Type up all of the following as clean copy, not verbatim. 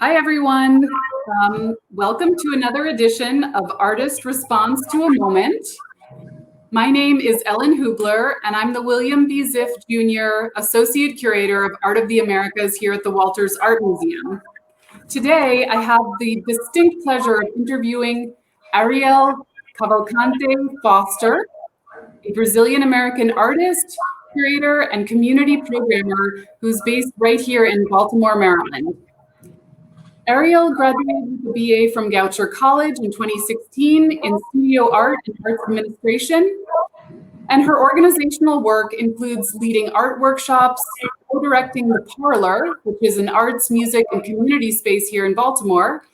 Hi, everyone. Welcome to another edition of Artist Responds to a Moment. My name is Ellen Hubler, and I'm the William B. Ziff Jr. Associate Curator of Art of the Americas here at the Walters Art Museum. Today, I have the distinct pleasure of interviewing Ariel Cavalcante Foster, a Brazilian-American artist, curator, and community programmer who's based right here in Baltimore, Maryland. Ariel graduated with a BA from Goucher College in 2016 in studio art and arts administration. And her organizational work includes leading art workshops, co-directing the Parlour, which is an arts, music, and community space here in Baltimore,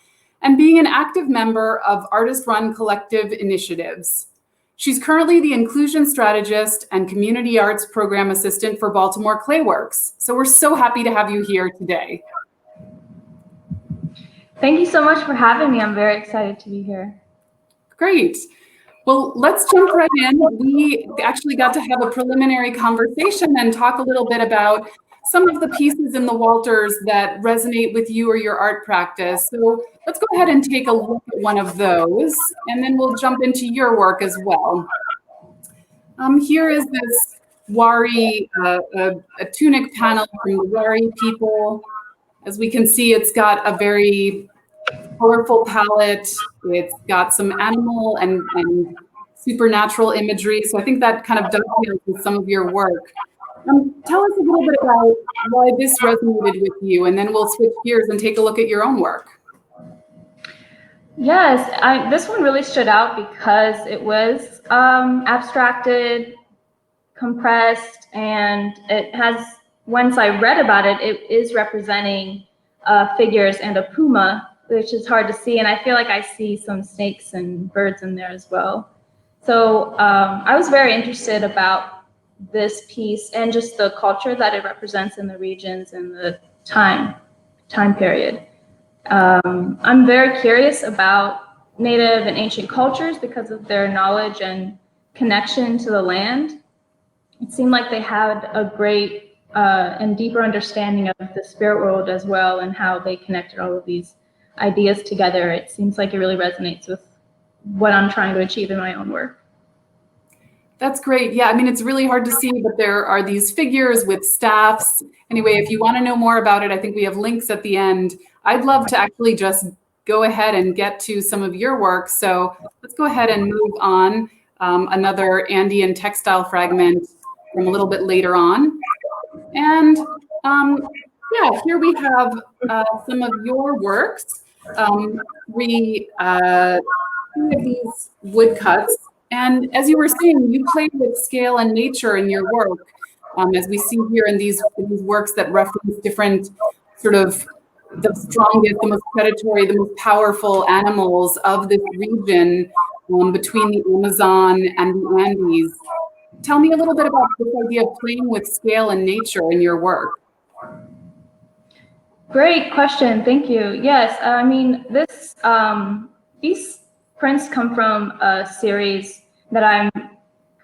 and being an active member of artist-run collective initiatives. She's currently the inclusion strategist and community arts program assistant for Baltimore Clayworks. So we're so happy to have you here today. Thank you so much for having me. I'm very excited to be here. Great. Well, let's jump right in. We actually got to have a preliminary conversation and talk a little bit about some of the pieces in the Walters that resonate with you or your art practice. So let's go ahead and take a look at one of those, and then we'll jump into your work as well. Here is this Wari, a tunic panel from the Wari people. As we can see, it's got a very colorful palette. It's got some animal and supernatural imagery. So I think that kind of dovetails with some of your work. Tell us a little bit about why this resonated with you, and then we'll switch gears and take a look at your own work. Yes, this one really stood out because it was abstracted, compressed, and it has, once I read about it, it is representing figures and a puma, which is hard to see. And I feel like I see some snakes and birds in there as well. So I was very interested about this piece and just the culture that it represents in the regions and the time period. I'm very curious about native and ancient cultures because of their knowledge and connection to the land. It seemed like they had a great and deeper understanding of the spirit world as well, and how they connected all of these ideas together. It seems like it really resonates with what I'm trying to achieve in my own work. That's great. Yeah, I mean, it's really hard to see, but there are these figures with staffs. Anyway, if you want to know more about it, I think we have links at the end. I'd love to actually just go ahead and get to some of your work. So let's go ahead and move on. Another Andean textile fragment from a little bit later on. And yeah, here we have some of your works. Three of these woodcuts. And as you were saying, you played with scale and nature in your work, as we see here in these works that reference different sort of the strongest, the most predatory, the most powerful animals of this region between the Amazon and the Andes. Tell me a little bit about this idea of playing with scale and nature in your work. Great question, thank you. Yes, I mean, these prints come from a series that I'm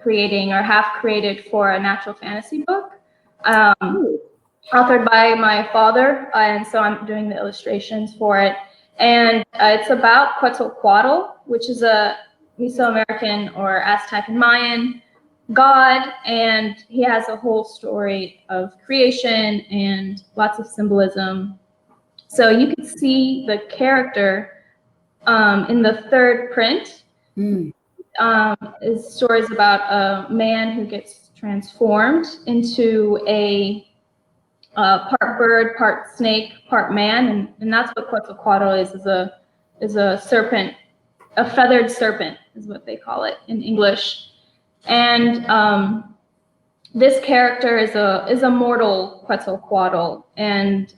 creating or have created for a natural fantasy book, authored by my father, and so I'm doing the illustrations for it. And it's about Quetzalcoatl, which is a Mesoamerican or Aztec and Mayan god, and he has a whole story of creation and lots of symbolism. So you can see the character in the third print. Is stories about a man who gets transformed into a part bird, part snake, part man, and that's what Quetzalcoatl is a serpent, a feathered serpent is what they call it in English. And this character is a mortal Quetzalcoatl, and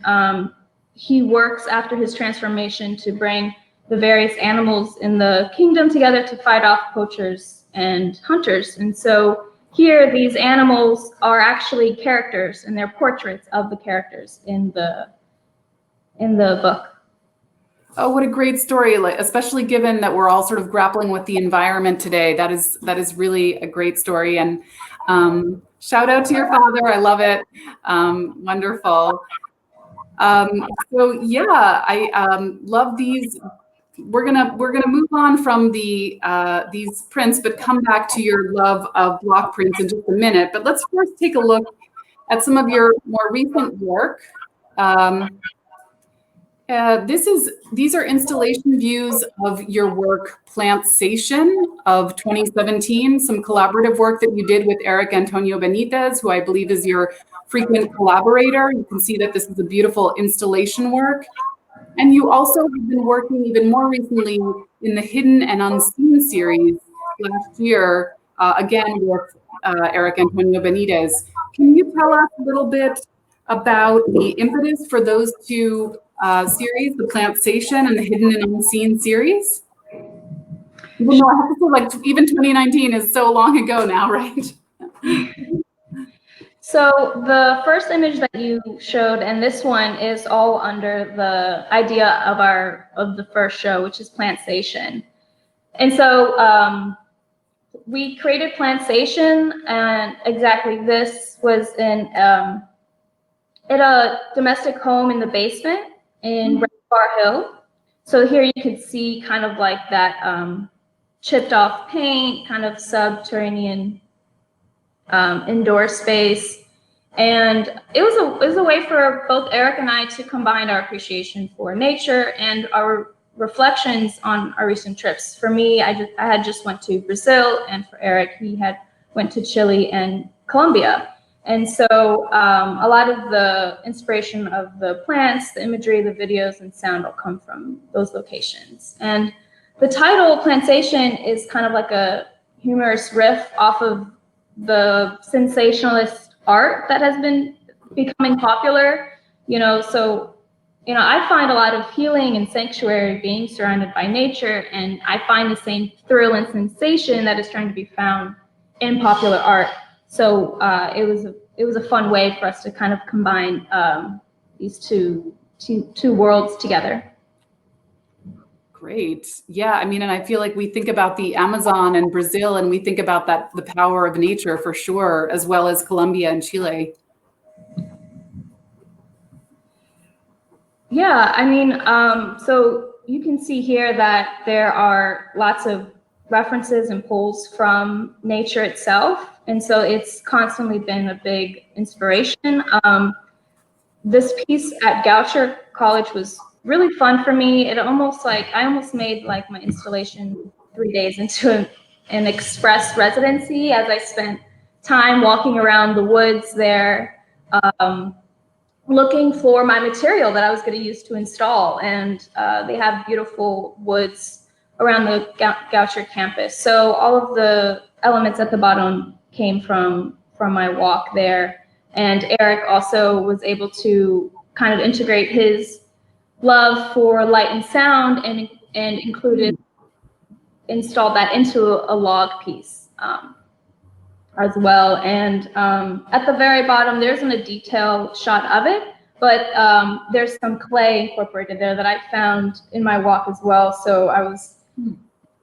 he works after his transformation to bring the various animals in the kingdom together to fight off poachers and hunters. And so here, these animals are actually characters, and they're portraits of the characters in the book. Oh, what a great story! Like, especially given that we're all sort of grappling with the environment today. That is really a great story. And shout out to your father. I love it. Wonderful. So yeah, I love these. We're gonna move on from the these prints, but come back to your love of block prints in just a minute. But let's first take a look at some of your more recent work. These are installation views of your work Plantation of 2017, some collaborative work that you did with Eric Antonio Benitez, who I believe is your frequent collaborator. You can see that this is a beautiful installation work. And you also have been working even more recently in the Hidden and Unseen series last year, again with Eric Antonio Benitez. Can you tell us a little bit about the impetus for those two series, the Plantation and the Hidden and Unseen series? Even though I have to say, like, even 2019 is so long ago now, right? So the first image that you showed and this one is all under the idea of the first show, which is Plantation. And so we created Plantation, and exactly this was in at a domestic home in the basement in Red Bar Hill. So here you could see kind of like that chipped off paint, kind of subterranean indoor space. And it was a way for both Eric and I to combine our appreciation for nature and our reflections on our recent trips. For me, I had just went to Brazil, and for Eric, he had went to Chile and Colombia. And so a lot of the inspiration of the plants, the imagery, the videos, and sound all come from those locations. And the title Plantation is kind of like a humorous riff off of the sensationalist art that has been becoming popular, so I find a lot of healing and sanctuary being surrounded by nature, and I find the same thrill and sensation that is trying to be found in popular art. So it was a fun way for us to kind of combine these two worlds together. Great. Yeah, I mean, and I feel like we think about the Amazon and Brazil, and we think about the power of nature for sure, as well as Colombia and Chile. Yeah, I mean, so you can see here that there are lots of references and pulls from nature itself. And so it's constantly been a big inspiration. This piece at Goucher College was really fun for me. I almost made like my installation 3 days into an express residency, as I spent time walking around the woods there, looking for my material that I was going to use to install. And they have beautiful woods around the Goucher campus. So all of the elements at the bottom came from my walk there. And Eric also was able to kind of integrate his love for light and sound and installed that into a log piece as well. And at the very bottom, there isn't a detailed shot of it, but there's some clay incorporated there that I found in my walk as well. So I was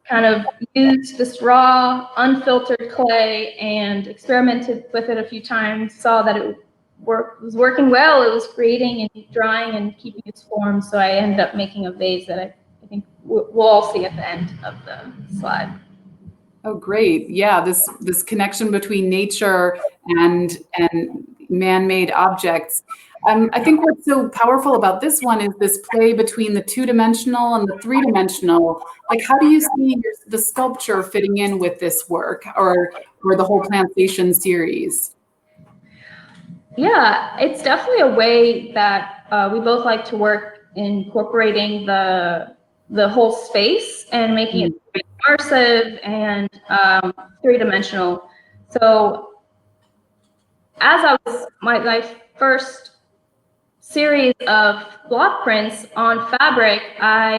kind of used this raw, unfiltered clay and experimented with it a few times, saw that it was working well. It was creating and drying and keeping its form. So I ended up making a vase that I think we'll all see at the end of the slide. Oh, great. Yeah, this connection between nature and man-made objects. I think what's so powerful about this one is this play between the two-dimensional and the three-dimensional. Like, how do you see the sculpture fitting in with this work or the whole Plantation series? Yeah, it's definitely a way that we both like to work, incorporating the whole space and making it immersive and three-dimensional. So as I was my first series of block prints on fabric, I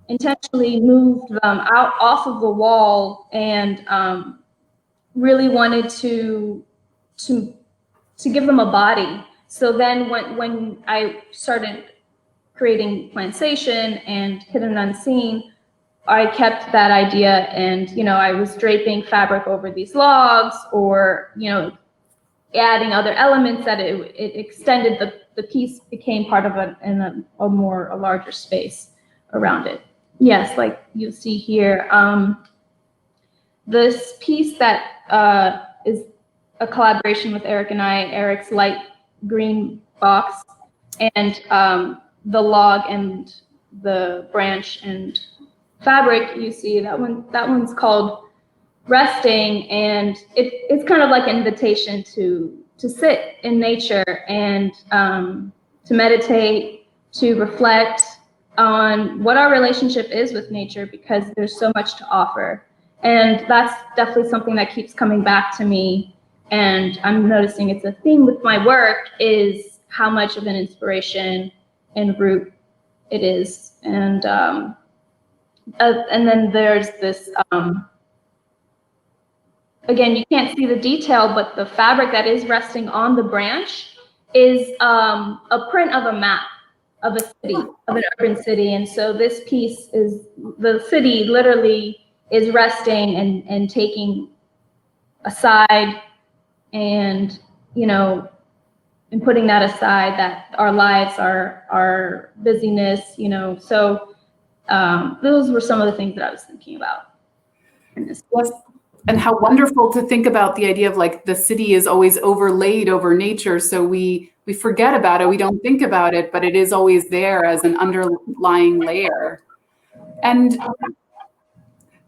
intentionally moved them out off of the wall and really wanted to give them a body. So then when I started creating Plantation and Hidden and Unseen, I kept that idea, and I was draping fabric over these logs, or adding other elements that it extended the piece became part of a larger space around it. Yes, like you see here, this piece that is a collaboration with Eric and I, Eric's light green box, and the log and the branch and fabric you see, that one's called Resting, and it's kind of like an invitation to sit in nature and to meditate, to reflect on what our relationship is with nature, because there's so much to offer. And that's definitely something that keeps coming back to me. And I'm noticing it's a theme with my work, is how much of an inspiration and root it is. And then there's this, again, you can't see the detail, but the fabric that is resting on the branch is a print of a map of a city, of an urban city. And so this piece is, the city literally is resting and taking aside, and, you know, and putting that aside, that our lives, our busyness, you know. So those were some of the things that I was thinking about in this. Yes. And how wonderful to think about the idea of like the city is always overlaid over nature. So we forget about it, we don't think about it, but it is always there as an underlying layer. And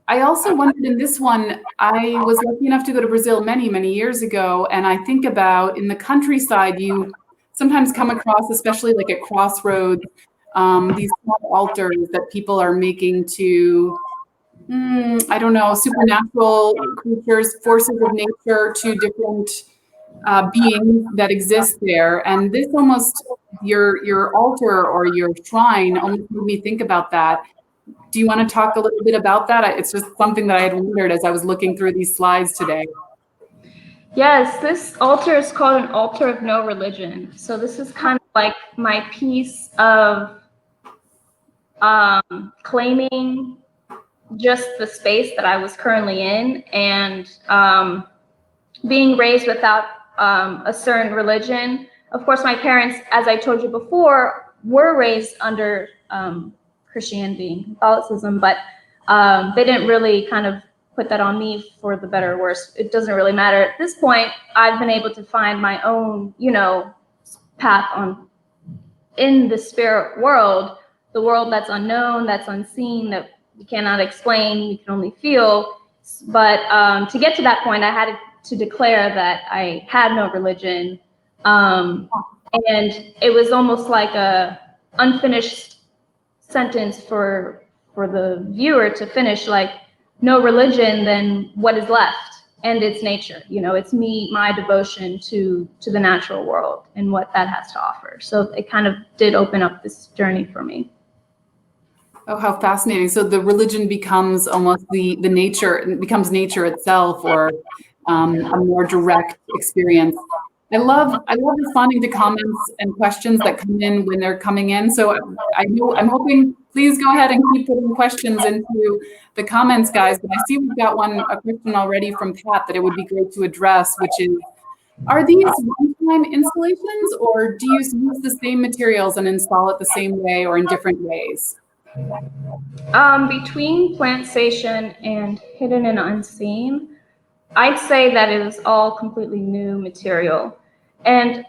I also wondered in this one, I was lucky enough to go to Brazil many, many years ago. And I think about in the countryside, you sometimes come across, especially like at crossroads, these small altars that people are making to, I don't know, supernatural creatures, forces of nature, to different beings that exist there. And this almost, your altar or your shrine almost made me think about that. Do you want to talk a little bit about that? It's just something that I had wondered as I was looking through these slides today. Yes, this altar is called an altar of no religion. So this is kind of like my piece of claiming just the space that I was currently in, and being raised without a certain religion. Of course, my parents, as I told you before, were raised under Christianity and Catholicism, but they didn't really kind of put that on me for the better or worse. It doesn't really matter. At this point, I've been able to find my own, you know, path in the spirit world, the world that's unknown, that's unseen, that we cannot explain, we can only feel. But to get to that point, I had to declare that I had no religion. And it was almost like a unfinished sentence for the viewer to finish, like, no religion, then what is left? And it's nature, you know, it's my devotion to the natural world and what that has to offer. So it kind of did open up this journey for me. Oh, how fascinating. So the religion becomes almost the nature, it becomes nature itself, or a more direct experience. I love responding to comments and questions that come in when they're coming in. So I'm hoping, please go ahead and keep putting questions into the comments, guys. But I see we've got a question already from Pat that it would be great to address, which is, are these one-time installations, or do you use the same materials and install it the same way or in different ways? Between Plantation and Hidden and Unseen, I'd say that it is all completely new material. And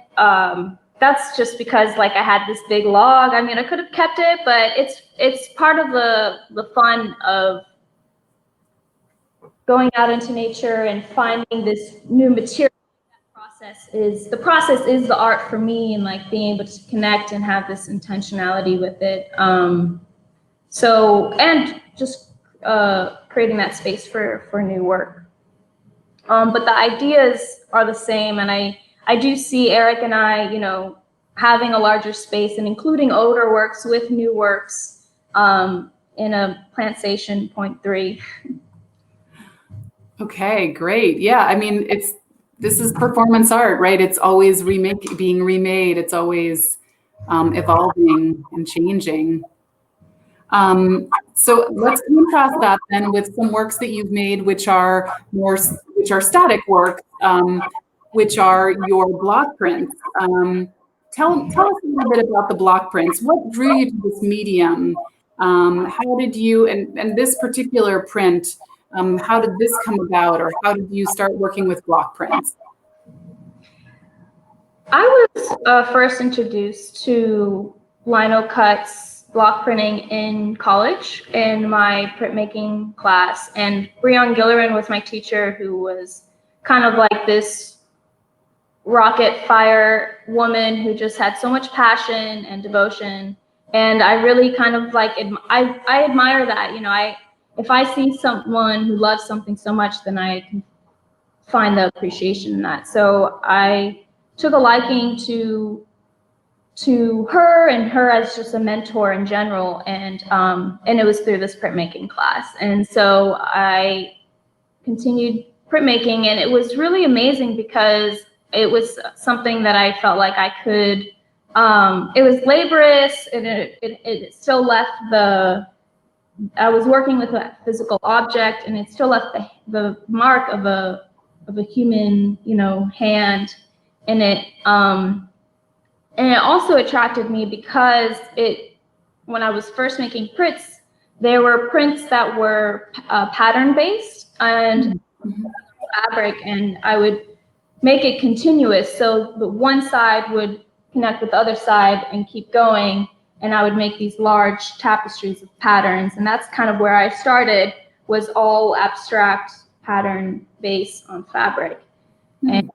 that's just because, like, I had this big log. I mean, I could have kept it, but it's part of the fun of going out into nature and finding this new material. The process is the art for me, and like being able to connect and have this intentionality with it. So, and just creating that space for new work. But the ideas are the same, and I do see Eric and I, you know, having a larger space and including older works with new works in a Plantation 0.3. Okay, great. Yeah, I mean, this is performance art, right? It's always being remade. It's always evolving and changing. So let's contrast that then with some works that you've made, which are static work. which are your block prints. Tell us a little bit about the block prints. What drew you to this medium? How did you, and this particular print, how did this come about, or how did you start working with block prints? I was first introduced to lino cuts, block printing in college in my printmaking class, and Breon Gillerin was my teacher, who was kind of like this rocket fire woman who just had so much passion and devotion. And I really kind of like, I admire that, you know, if I see someone who loves something so much, then I can find the appreciation in that. So I took a liking to her and her as just a mentor in general. And it was through this printmaking class. And so I continued printmaking, and it was really amazing because it was something that I felt like I could, it was laborious, and it still left I was working with a physical object, and it still left the mark of a human, you know, hand in it. And it also attracted me because when I was first making prints, there were prints that were pattern based and fabric, and I would make it continuous. So the one side would connect with the other side and keep going. And I would make these large tapestries of patterns. And that's kind of where I started, was all abstract pattern based on fabric. And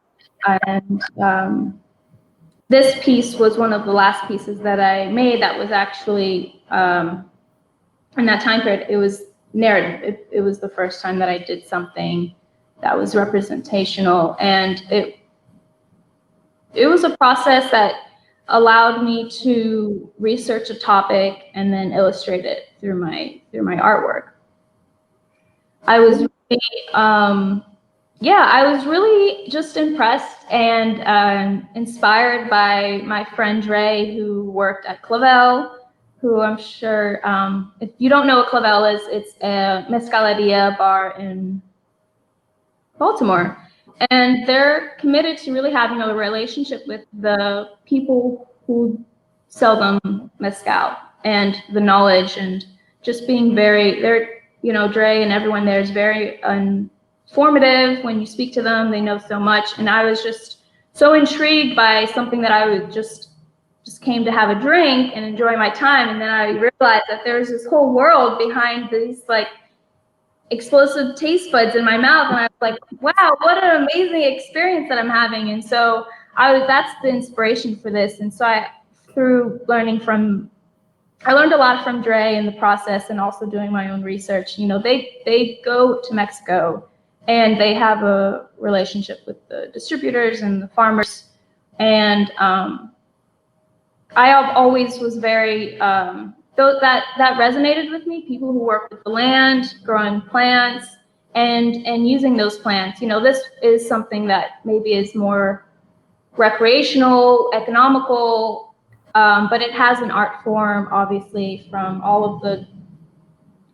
this piece was one of the last pieces that I made that was actually, in that time period, it was narrative. It was the first time that I did something that was representational, and it was a process that allowed me to research a topic and then illustrate it through my artwork. I was really, I was really just impressed and inspired by my friend Dre, who worked at Clavel, who I'm sure, if you don't know what Clavel is, it's a mezcaleria bar in Baltimore, and they're committed to really having a relationship with the people who sell them mezcal, and the knowledge, and just being they're, you know, Dre and everyone there is very informative. When you speak to them, they know so much, and I was just so intrigued by something that I would just came to have a drink and enjoy my time, and then I realized that there's this whole world behind these like explosive taste buds in my mouth, and I was like, wow, what an amazing experience that I'm having. And so that's the inspiration for this. And so I learned a lot from Dre in the process, and also doing my own research. You know, they go to Mexico and they have a relationship with the distributors and the farmers, and I always was very that resonated with me. People who work with the land, growing plants, and using those plants. You know, this is something that maybe is more recreational, economical, but it has an art form, obviously, from all of the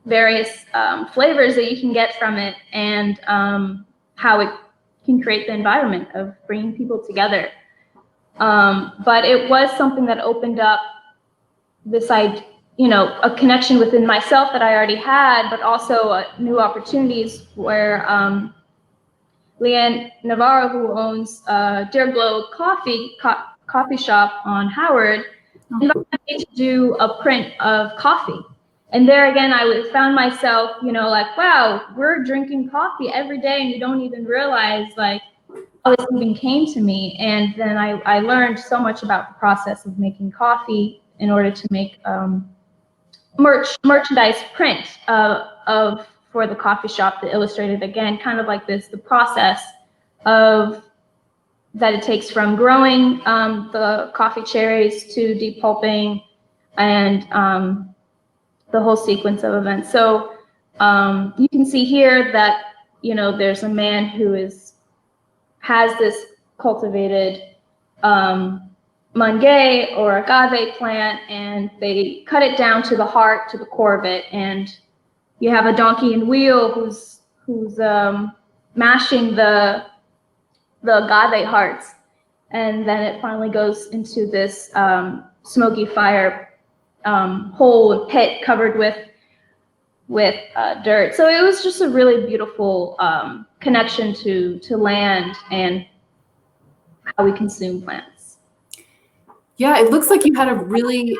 various flavors that you can get from it, and how it can create the environment of bringing people together. But it was something that opened up this idea, you know, a connection within myself that I already had, but also new opportunities where Leanne Navarro, who owns Dear Glow coffee shop on Howard, invited me to do a print of coffee. And there again, I found myself, you know, like, wow, we're drinking coffee every day, and you don't even realize like how this even came to me. And then I learned so much about the process of making coffee in order to make merchandise print for the coffee shop that illustrated, again, kind of like this, the process of that it takes from growing the coffee cherries to depulping, and the whole sequence of events. So you can see here that, you know, there's a man who has this cultivated mangay or agave plant, and they cut it down to the heart, to the core of it, and you have a donkey and wheel who's mashing the the agave hearts. And then it finally goes into this smoky fire hole pit covered with dirt. So it was just a really beautiful connection to land and how we consume plants. Yeah, it looks like you had a really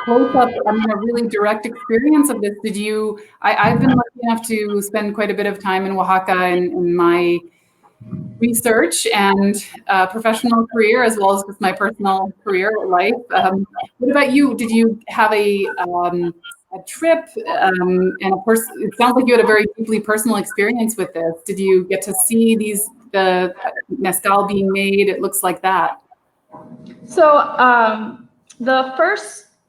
close up, I mean, a really direct experience of this. Did you, I've been lucky enough to spend quite a bit of time in Oaxaca in my research and professional career, as well as just my personal career life. What about you? Did you have a trip? And of course, it sounds like you had a very deeply personal experience with this. Did you get to see the mezcal being made? It looks like that. So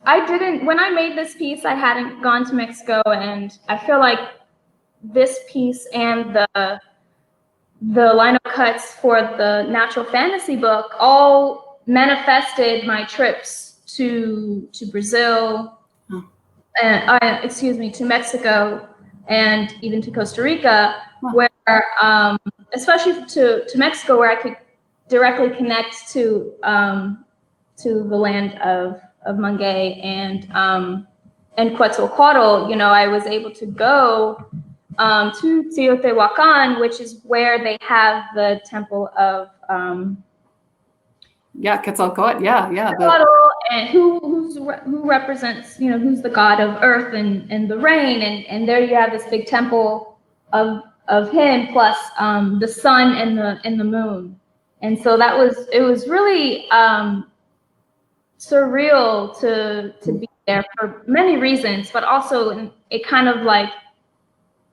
when I made this piece, I hadn't gone to Mexico, and I feel like this piece and the lino cuts for the natural fantasy book all manifested my trips to Brazil, to Mexico, and even to Costa Rica, where especially to Mexico, where I could directly connect to the land of Mangay and Quetzalcoatl. I was able to go to Teotihuacan, which is where they have the temple of Quetzalcoatl, and who represents, who's the god of earth and the rain, and there you have this big temple of him, plus the sun and the moon. And so it was really surreal to be there for many reasons, but also it kind of like,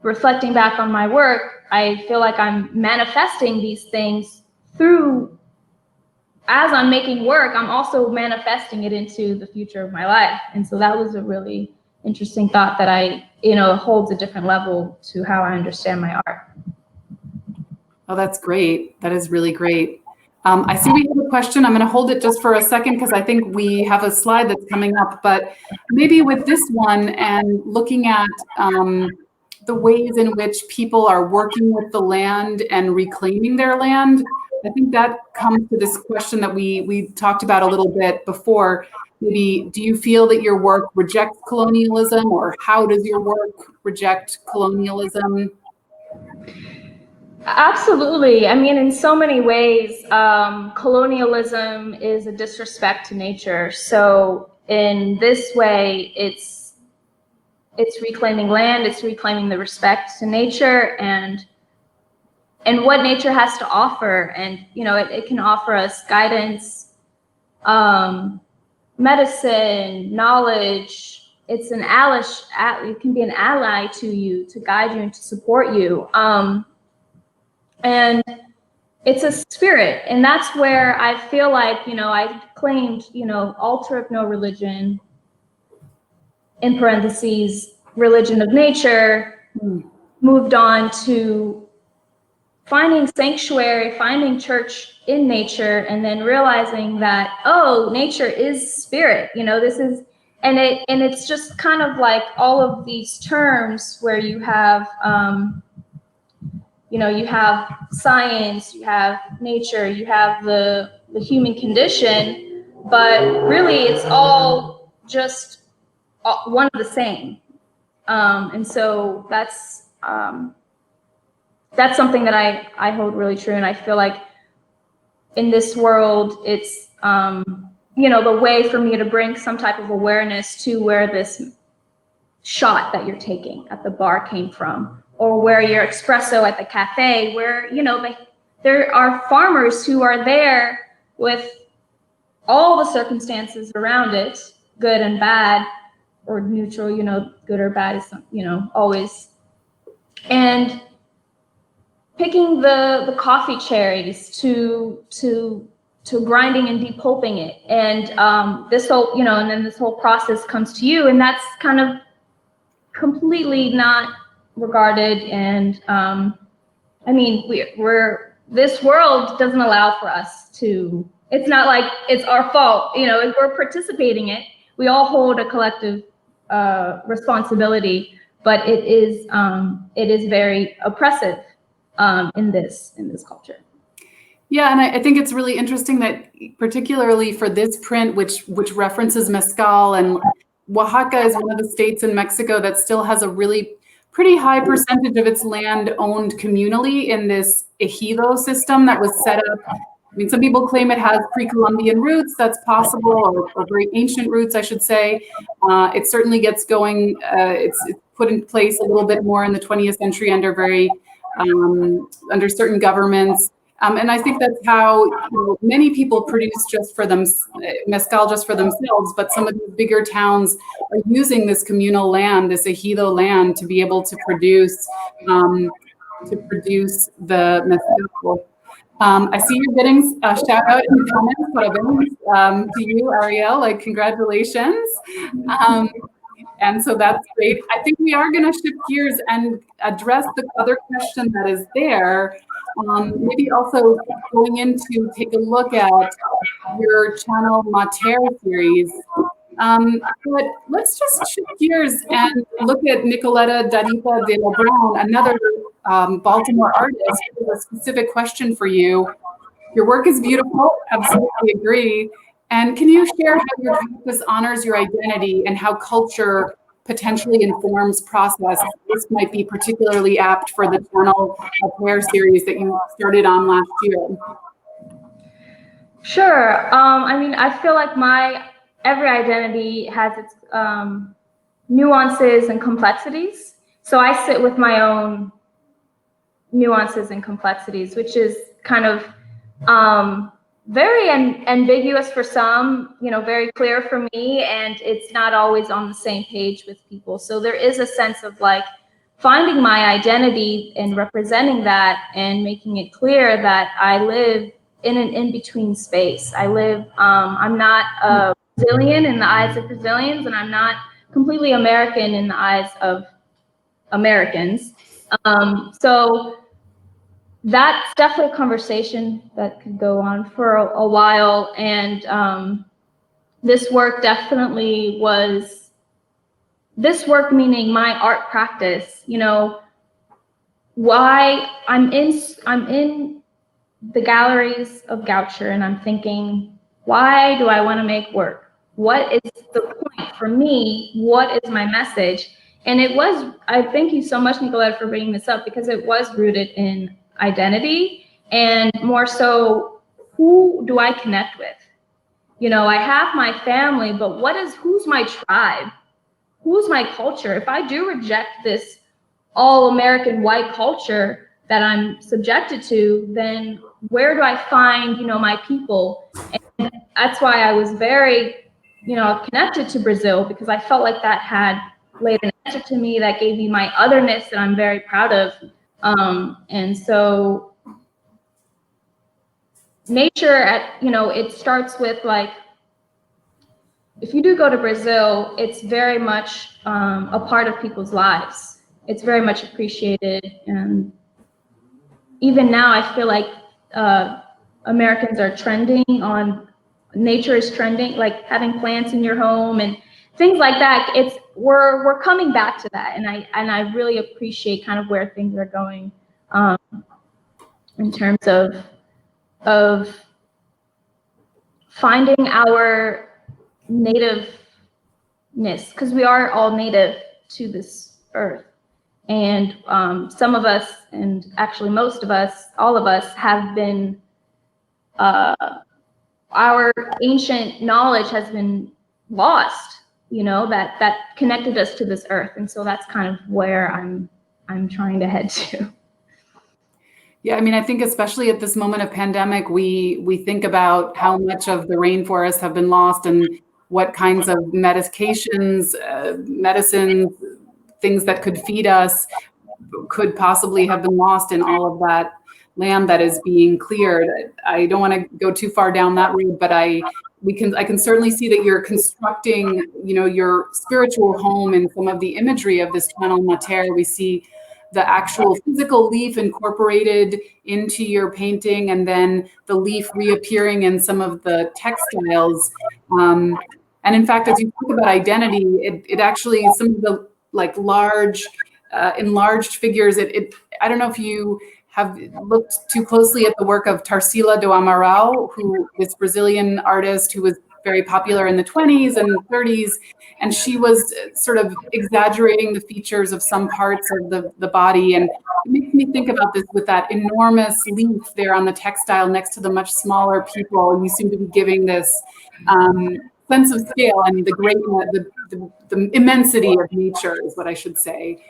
reflecting back on my work, I feel like I'm manifesting these things as I'm making work, I'm also manifesting it into the future of my life. And so that was a really interesting thought that holds a different level to how I understand my art. Oh, that's great. That is really great. I see we have a question. I'm going to hold it just for a second because I think we have a slide that's coming up, but maybe with this one and looking at the ways in which people are working with the land and reclaiming their land, I think that comes to this question that we talked about a little bit before. Maybe, do you feel that your work rejects colonialism, or how does your work reject colonialism? Absolutely. I mean, in so many ways, colonialism is a disrespect to nature. So in this way, it's reclaiming land, it's reclaiming the respect to nature and what nature has to offer. And, it can offer us guidance, medicine, knowledge. It's an ally. It can be an ally to you, to guide you and to support you. And it's a spirit. And that's where I feel like, I claimed, altar of no religion, in parentheses, religion of nature, moved on to finding sanctuary, finding church in nature, and then realizing that, nature is spirit. This is, and it's just kind of like all of these terms where you have, you have science, you have nature, you have the human condition, but really it's all just one of the same. And so that's something that I hold really true. And I feel like in this world, it's, the way for me to bring some type of awareness to where this shot that you're taking at the bar came from, or where your espresso at the cafe, where, there are farmers who are there with all the circumstances around it, good and bad, or neutral, good or bad is, always. And picking the coffee cherries to grinding and depulping it. And this whole, and then this whole process comes to you, and that's kind of completely not regarded. And I mean, this world doesn't allow for us to, it's not like it's our fault, if we're participating in it, we all hold a collective responsibility, but it is very oppressive in this culture. Yeah, and I think it's really interesting that particularly for this print, which references mezcal, and Oaxaca is one of the states in Mexico that still has a really pretty high percentage of its land owned communally in this ejido system that was set up. I mean, some people claim it has pre-Columbian roots. That's possible, or very ancient roots, I should say. It certainly gets going. It's put in place a little bit more in the 20th century under under certain governments. And I think that's how many people produce mezcal just for themselves, but some of these bigger towns are using this communal land, this ejido land, to be able to produce the mezcal. I see you're getting a shout out in the comments, to you, Ariel, like congratulations. And so that's great. I think we are going to shift gears and address the other question that is there. Maybe also going into take a look at your Channel Mater series. But let's just shift gears and look at Nicoleta Darita de Lebrun, another Baltimore artist, with a specific question for you. Your work is beautiful, absolutely agree. And can you share how your practice honors your identity and how culture potentially informs process? This might be particularly apt for the Channel Mater series that you started on last year. Sure. I mean, I feel like every identity has its nuances and complexities. So I sit with my own nuances and complexities, which is kind of very ambiguous for some, very clear for me, and it's not always on the same page with people. So there is a sense of like finding my identity and representing that and making it clear that I live in an in-between space. I'm not a Brazilian in the eyes of Brazilians, and I'm not completely American in the eyes of Americans. So that's definitely a conversation that could go on for a while. And this work definitely was, this work meaning my art practice, why I'm in the galleries of Goucher and I'm thinking, why do I want to make work? What is the point for me? What is my message? And I thank you so much, Nicoleta, for bringing this up, because it was rooted in identity, and more so, who do I connect with? I have my family, but who's my tribe? Who's my culture? If I do reject this all American white culture that I'm subjected to, then where do I find, my people? And that's why I was very, connected to Brazil, because I felt like that had laid an answer to me that gave me my otherness that I'm very proud of. And so nature it starts with like, if you do go to Brazil, it's very much a part of people's lives. It's very much appreciated. And even now I feel like Americans are trending on, nature is trending, like having plants in your home and things like that. We're coming back to that, and I really appreciate kind of where things are going in terms of finding our nativeness, because we are all native to this earth, and some of us, and actually most of us, all of us, have been our ancient knowledge has been lost. That connected us to this earth. And so that's kind of where I'm trying to head to. Yeah, I mean, I think especially at this moment of pandemic, we think about how much of the rainforests have been lost and what kinds of medications, medicines, things that could feed us could possibly have been lost in all of that land that is being cleared. I don't want to go too far down that road, but I can certainly see that you're constructing, your spiritual home in some of the imagery of this Channel Mater. We see the actual physical leaf incorporated into your painting, and then the leaf reappearing in some of the textiles. And in fact, as you talk about identity, it actually, some of the like large, enlarged figures, I don't know if you have looked too closely at the work of Tarsila do Amaral, who is a Brazilian artist who was very popular in the 20s and 30s. And she was sort of exaggerating the features of some parts of the body. And it makes me think about this with that enormous leaf there on the textile next to the much smaller people. You seem to be giving this sense of scale and the great, the immensity of nature is what I should say.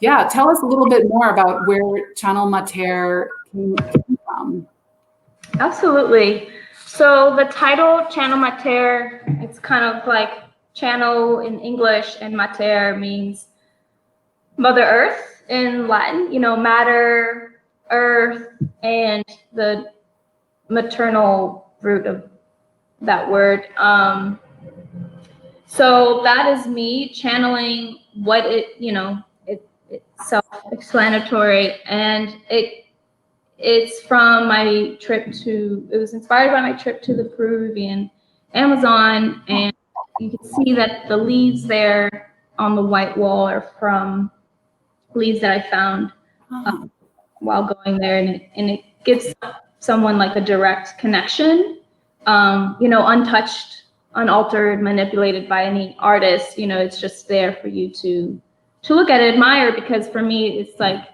Yeah, tell us a little bit more about where Channel Mater came from. Absolutely. So the title Channel Mater, it's kind of like channel in English, and mater means Mother Earth in Latin, matter, earth, and the maternal root of that word. So that is me channeling what it's self-explanatory, and it's from my trip it was inspired by my trip to the Peruvian Amazon, and you can see that the leaves there on the white wall are from leaves that I found while going there, and it gives someone like a direct connection, untouched, unaltered, manipulated by any artist. It's just there for you to look at and admire, because for me, it's like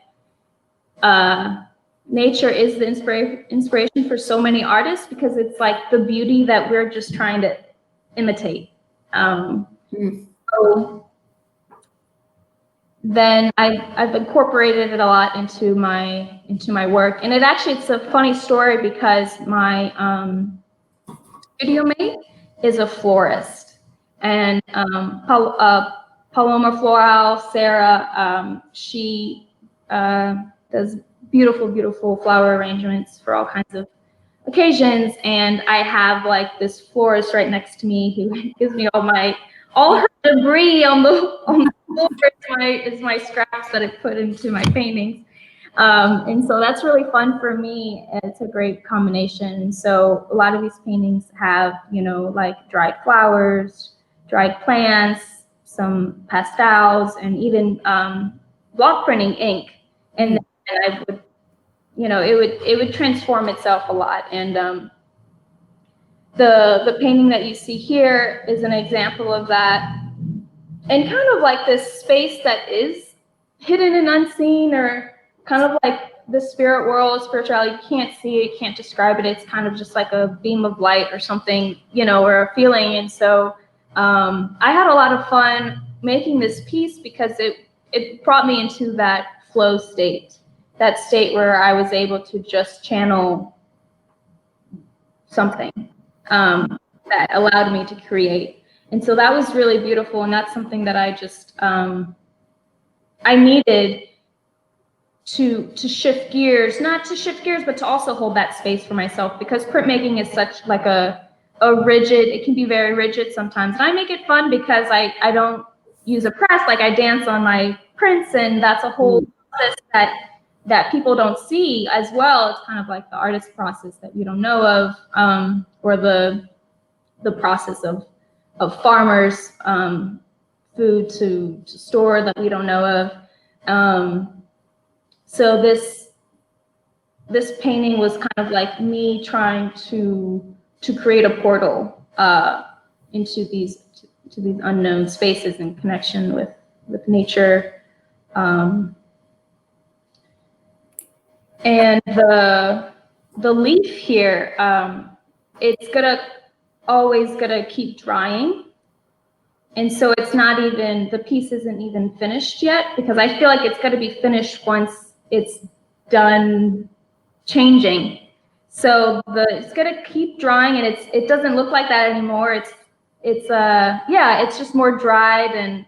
nature is the inspiration for so many artists, because it's like the beauty that we're just trying to imitate. So then I've incorporated it a lot into my work, and it's a funny story, because my studio mate is a florist, and Paloma Floral, Sarah, she does beautiful flower arrangements for all kinds of occasions, and I have like this florist right next to me who gives me all her debris on the floor is my scraps that I put into my paintings, and so that's really fun for me. It's a great combination. So a lot of these paintings have like dried flowers, dried plants, some pastels, and even block printing ink, and I would, it would transform itself a lot. And the painting that you see here is an example of that, and kind of like this space that is hidden and unseen, or kind of like the spirit world, spirituality. You can't see it, you can't describe it. It's kind of just like a beam of light or something, or a feeling. And so I had a lot of fun making this piece, because it brought me into that flow state, that state where I was able to just channel something that allowed me to create. And so that was really beautiful, and that's something that I just I needed to shift gears, not to shift gears, but to also hold that space for myself, because printmaking is such like a rigid, it can be very rigid sometimes. And I make it fun because I don't use a press, like I dance on my prints, and that's a whole process that people don't see as well. It's kind of like the artist process that we don't know of, or the process of farmers' food to store that we don't know of. So this painting was kind of like me trying to create a portal into these unknown spaces in connection with nature. And the leaf here, it's always gonna keep drying. And so it's not even, the piece isn't even finished yet, because I feel like it's gonna be finished once it's done changing. So it's gonna keep drying, and it doesn't look like that anymore. It's just more dried, and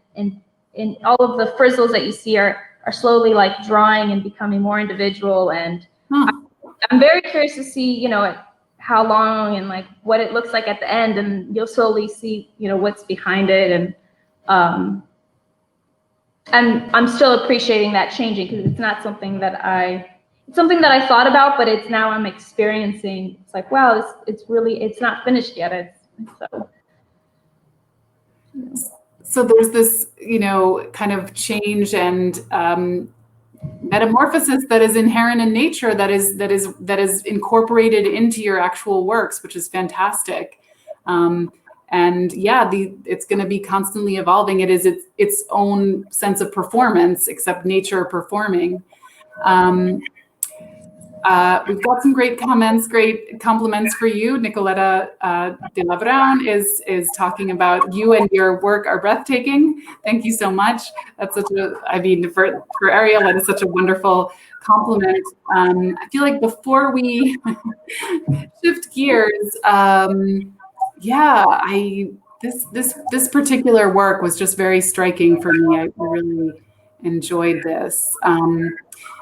all of the frizzles that you see are slowly like drying and becoming more individual. And I'm very curious to see, how long and like what it looks like at the end, and you'll slowly see, what's behind it. And I'm still appreciating that changing, because it's not something that it's something that I thought about, but it's now I'm experiencing. It's like, wow, it's not finished yet. So there's this, kind of change and metamorphosis that is inherent in nature, that is incorporated into your actual works, which is fantastic. And yeah, it's going to be constantly evolving. It is its own sense of performance, except nature performing. We've got some great comments, great compliments for you. Nicoletta de la Brown is talking about you and your work are breathtaking. Thank you so much. That's such a, I mean, for Ariel, that is such a wonderful compliment. I feel like before we shift gears, yeah, this particular work was just very striking for me. I really enjoyed this.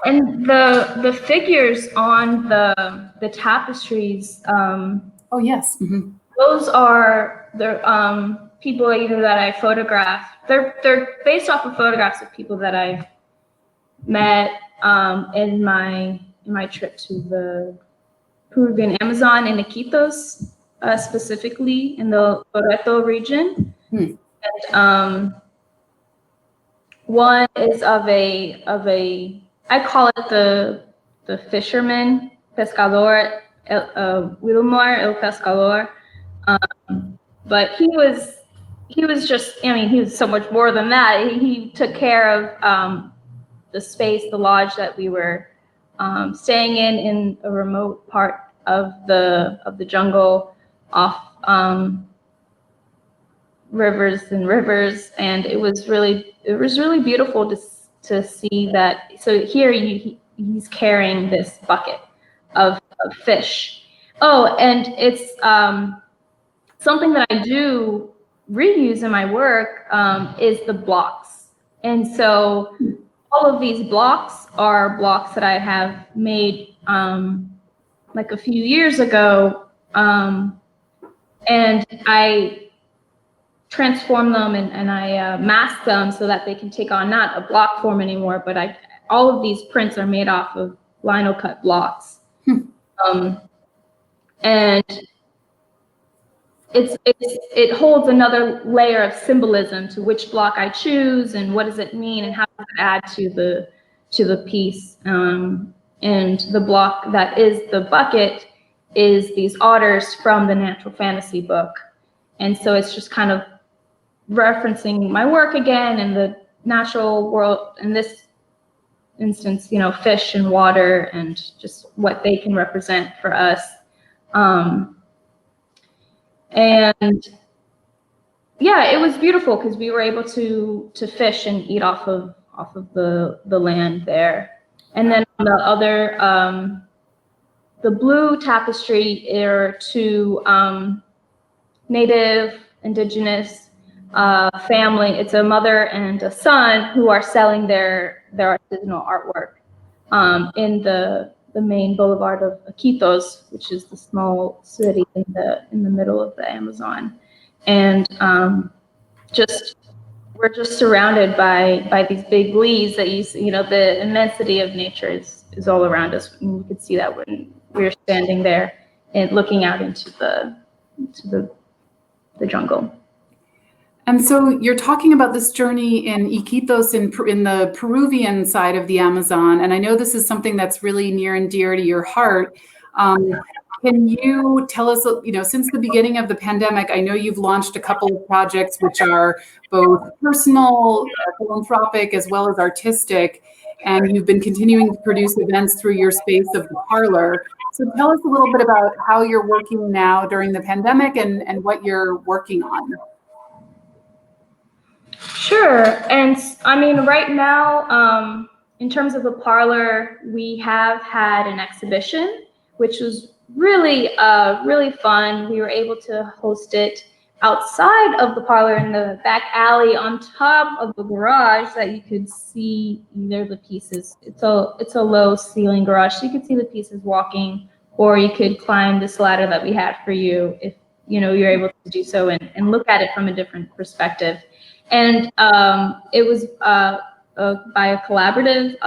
And the figures on the tapestries. Oh yes. Mm-hmm. Those are the people either that I photographed. They're based off of photographs of people that I've met in my trip to the Peruvian Amazon in Iquitos, specifically in the Loreto region. And one is of a I call it the fisherman, pescador, Wilmar el pescador. But he was just, I mean, he was so much more than that. He took care of the space, the lodge that we were staying in a remote part of the jungle, off rivers and rivers, and it was really beautiful to see that. So here he's carrying this bucket of fish. Oh, and it's something that I do reuse in my work is the blocks. And so all of these blocks are blocks that I have made like a few years ago, and I transform them and I mask them so that they can take on not a block form anymore, but all of these prints are made off of lino cut blocks. And it holds another layer of symbolism to which block I choose and what does it mean and how does it add to the piece. And the block that is the bucket is these otters from the Natural Fantasy book. And so it's just kind of referencing my work again and the natural world, in this instance, you know, fish and water and just what they can represent for us. And yeah, it was beautiful because we were able to fish and eat off of the land there. And then on the other, the blue tapestry are two native indigenous family. It's a mother and a son who are selling their artisanal artwork in the main boulevard of Iquitos, which is the small city in the middle of the Amazon. And we're just surrounded by these big leaves that you know, the immensity of nature is all around us. And you could see that when we were standing there and looking out into the jungle. And so you're talking about this journey in Iquitos in the Peruvian side of the Amazon. And I know this is something that's really near and dear to your heart. Can you tell us, you know, since the beginning of the pandemic, I know you've launched a couple of projects which are both personal, philanthropic, as well as artistic. And you've been continuing to produce events through your space of the Parlour. So tell us a little bit about how you're working now during the pandemic and what you're working on. Sure. And I mean, right now, in terms of the Parlour, we have had an exhibition, which was really, really fun. We were able to host it outside of the Parlour in the back alley on top of the garage that you could see either the pieces. It's a low ceiling garage, so you could see the pieces walking, or you could climb this ladder that we had for you if, you know, you're able to do so and look at it from a different perspective. And it was by a collaborative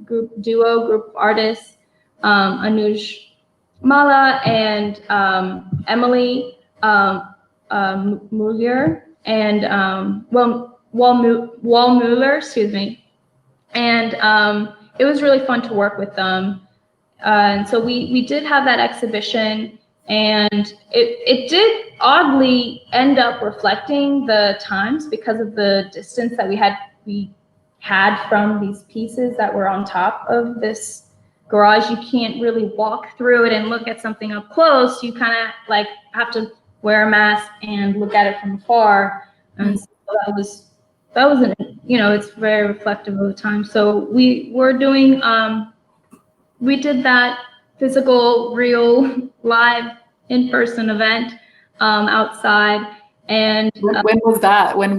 group artists, Anuj Mala and Emily Muller and Wal Muller, excuse me. And it was really fun to work with them. And so we did have that exhibition, and it did oddly end up reflecting the times because of the distance that we had from these pieces that were on top of this garage. You can't really walk through it and look at something up close. You kind of like have to wear a mask and look at it from afar. And so that was an, it's very reflective of the time. So we were doing, we did that physical, real, live, in-person event outside. And when was that? When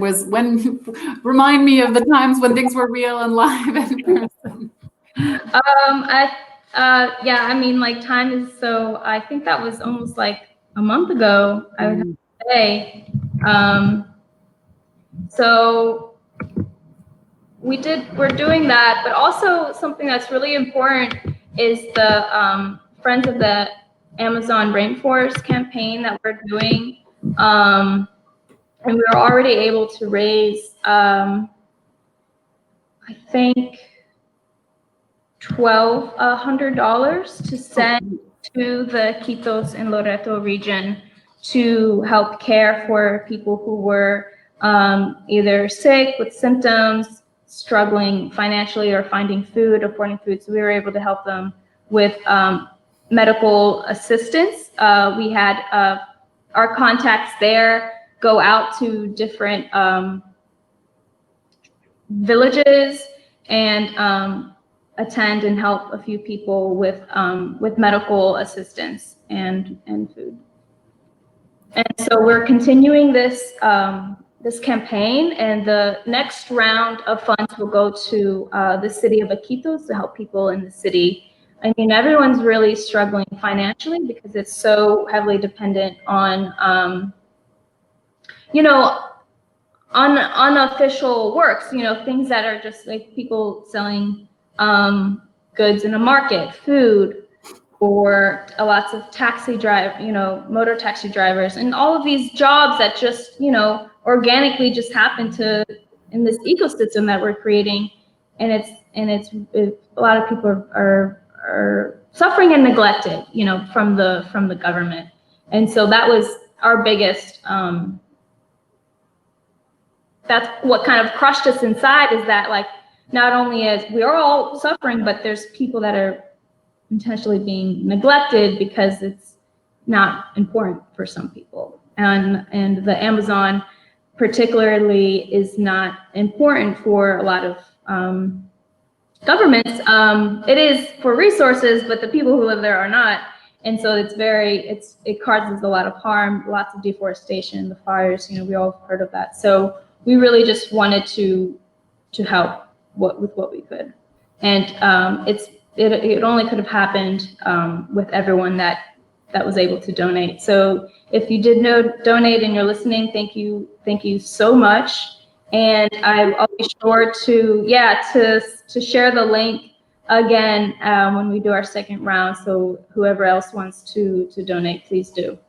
remind me of the times when things were real and live in person. Yeah, I mean, like, time is so, I think that was almost like a month ago, I would have to say. So we're doing that, but also something that's really important is the Friends of the Amazon Rainforest campaign that we're doing. And we were already able to raise, I think, $1,200 to send to the Quitos and Loreto region to help care for people who were either sick with symptoms, struggling financially, or finding food, affording food. So we were able to help them with medical assistance. We had our contacts there go out to different villages and attend and help a few people with medical assistance and food. And so we're continuing this this campaign, and the next round of funds will go to the city of Iquitos to help people in the city. I mean, everyone's really struggling financially because it's so heavily dependent on unofficial works, things that are just like people selling goods in a market, food, or lots of motor taxi drivers, and all of these jobs that just, organically just happen in this ecosystem that we're creating. And it's a lot of people are suffering and neglected, from the government. And so that was our biggest, that's what kind of crushed us inside, is that, like, not only as we are all suffering, but there's people that are intentionally being neglected because it's not important for some people. And the Amazon particularly is not important for a lot of governments. It is for resources, but the people who live there are not. And so it causes a lot of harm, lots of deforestation, the fires, we all have heard of that. So we really just wanted to help with what we could. And it only could have happened with everyone that was able to donate. So if you did donate and you're listening, thank you so much. And I'll be sure to share the link again when we do our second round. So whoever else wants to donate, please do.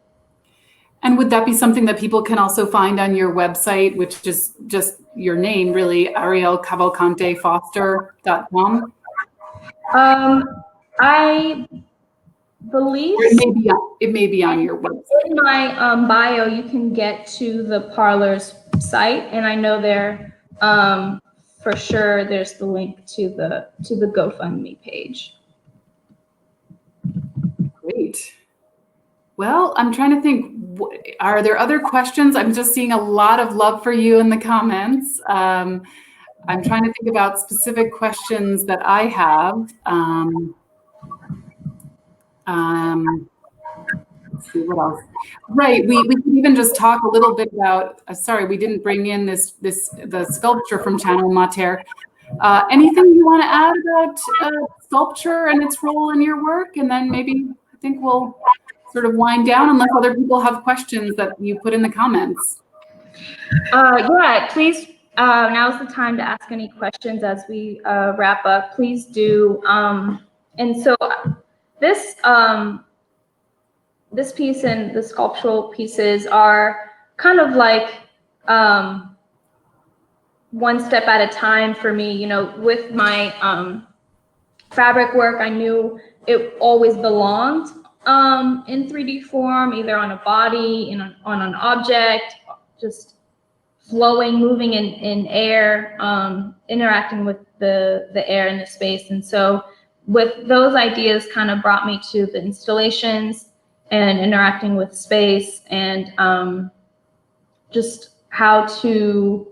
And would that be something that people can also find on your website, which is just your name, really, Ariel Cavalcante Foster.com? I believe it may be on your website. In my bio, you can get to the Parlour's site, and I know there for sure there's the link to the GoFundMe page. Great. Well, I'm trying to think, are there other questions? I'm just seeing a lot of love for you in the comments. I'm trying to think about specific questions that I have. Let's see, what else? Right, we could even just talk a little bit about, sorry, we didn't bring in the sculpture from Channel Mater. Anything you want to add about sculpture and its role in your work? And then maybe I think we'll sort of wind down unless other people have questions that you put in the comments. Yeah, please, now's the time to ask any questions as we wrap up. Please do. And so this piece and the sculptural pieces are kind of like one step at a time for me. You know, with my fabric work, I knew it always belonged in 3D form, either on a body, on an object, just flowing, moving in air, interacting with the air in the space. And so with those ideas kind of brought me to the installations and interacting with space, and just how to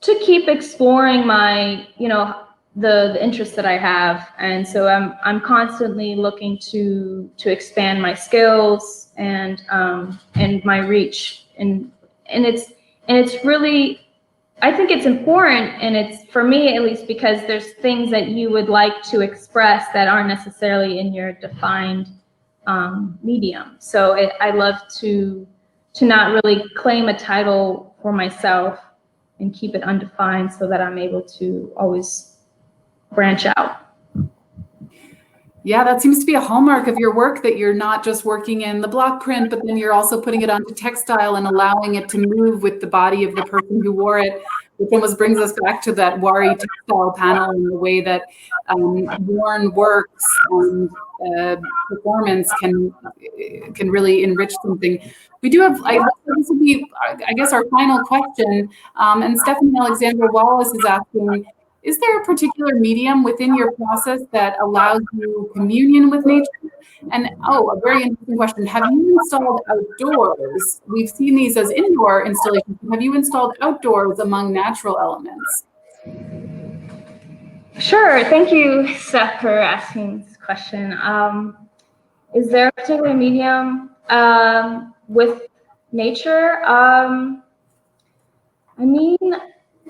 keep exploring my, you know, the interests that I have. And so I'm constantly looking to expand my skills and my reach, and it's really, I think it's important, and it's, for me at least, because there's things that you would like to express that aren't necessarily in your defined medium. So I love to not really claim a title for myself and keep it undefined, so that I'm able to always branch out. Yeah, that seems to be a hallmark of your work, that you're not just working in the block print, but then you're also putting it onto textile and allowing it to move with the body of the person who wore it, which almost brings us back to that Wari textile panel and the way that worn works and performance can really enrich something. We do have, this will be, I guess, our final question. And Stephanie Alexandra Wallace is asking, is there a particular medium within your process that allows you communion with nature? And a very interesting question. Have you installed outdoors? We've seen these as indoor installations. Have you installed outdoors among natural elements? Sure. Thank you, Steph, for asking this question. Is there a particular medium with nature? I mean,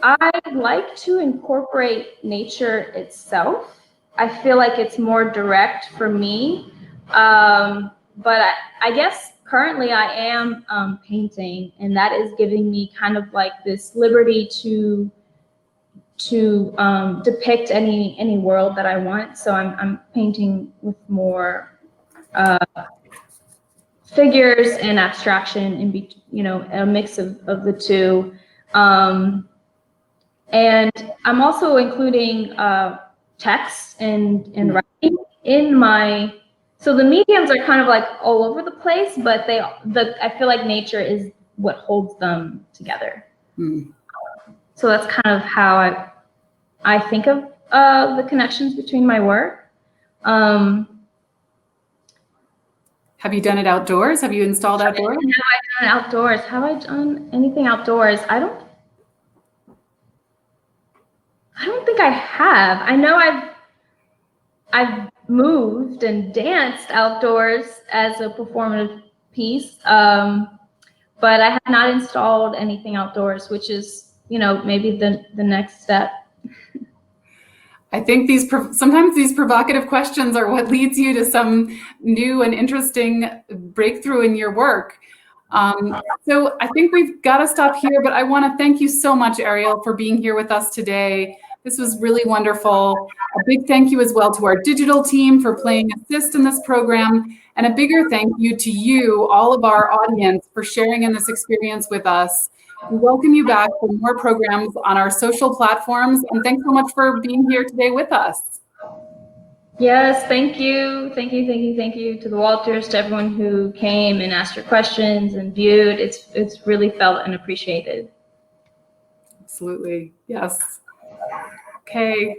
I like to incorporate nature itself. I feel like it's more direct for me. But I guess currently I am painting, and that is giving me kind of like this liberty to depict any world that I want. So I'm painting with more figures and abstraction in you know, a mix of the two. And I'm also including text and writing in my, so the mediums are kind of like all over the place, but I feel like nature is what holds them together. So that's kind of how I think of the connections between my work. Have you done it outdoors? Have you installed outdoors? No, I've done outdoors. Have I done anything outdoors? I don't think I have. I know I've moved and danced outdoors as a performative piece, but I have not installed anything outdoors, which is, you know, maybe the next step. I think sometimes these provocative questions are what leads you to some new and interesting breakthrough in your work. So I think we've got to stop here, but I want to thank you so much, Ariel, for being here with us today. This was really wonderful. A big thank you as well to our digital team for playing assist in this program, and a bigger thank you to you, all of our audience, for sharing in this experience with us. We welcome you back for more programs on our social platforms, and thanks so much for being here today with us. Yes, thank you. Thank you to the Walters, to everyone who came and asked your questions and viewed. It's really felt and appreciated. Absolutely, yes. Okay.